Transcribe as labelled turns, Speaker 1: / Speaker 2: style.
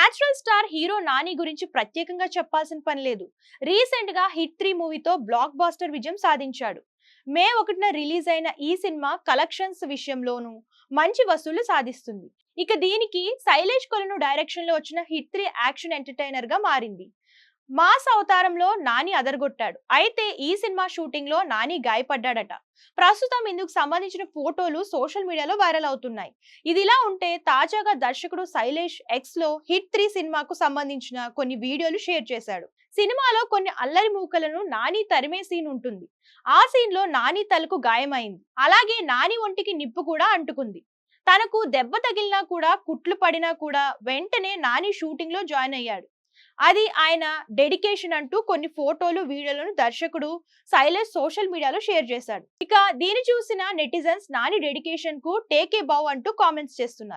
Speaker 1: Natural star hero Nani గురించి ప్రత్యేకంగా చెప్పాల్సిన పని లేదు. రీసెంట్ గా హిట్ 3 మూవీతో బ్లాక్ బాస్టర్ విజయం సాధించాడు. మే 1న రిలీజ్ అయిన ఈ సినిమా కలెక్షన్స్ విషయంలోనూ మంచి వసూళ్లు సాధిస్తుంది. ఇక దీనికి శైలేష్ కొలను డైరెక్షన్ లో వచ్చిన హిట్ 3 యాక్షన్ ఎంటర్టైనర్ గా మారింది. మాస్ అవతారంలో నాని అదరగొట్టాడు. అయితే ఈ సినిమా షూటింగ్ లో నాని గాయపడ్డాడట. ప్రస్తుతం ఇందుకు సంబంధించిన ఫోటోలు సోషల్ మీడియాలో వైరల్ అవుతున్నాయి. ఇదిలా ఉంటే తాజాగా దర్శకుడు శైలేష్ ఎక్స్ లో హిట్ 3 సినిమాకు సంబంధించిన కొన్ని వీడియోలు షేర్ చేశాడు. సినిమాలో కొన్ని అల్లరి మూకలను నాని తరిమే సీన్ ఉంటుంది. ఆ సీన్ లో నాని తలకు గాయమైంది. అలాగే నాని ఒంటికి నిప్పు కూడా అంటుకుంది. తనకు దెబ్బ తగిలినా కూడా, కుట్లు పడినా కూడా వెంటనే నాని షూటింగ్ లో జాయిన్ అయ్యాడు. అది ఆయన డెడికేషన్ అంటూ కొన్ని ఫోటోలు, వీడియోలను దర్శకుడు శైలేష్ సోషల్ మీడియాలో షేర్ చేశాడు. ఇక దీన్ని చూసిన నెటిజన్స్ నాని డెడికేషన్ కు టేక్ ఏ బౌ అంటూ కామెంట్స్ చేస్తున్నారు.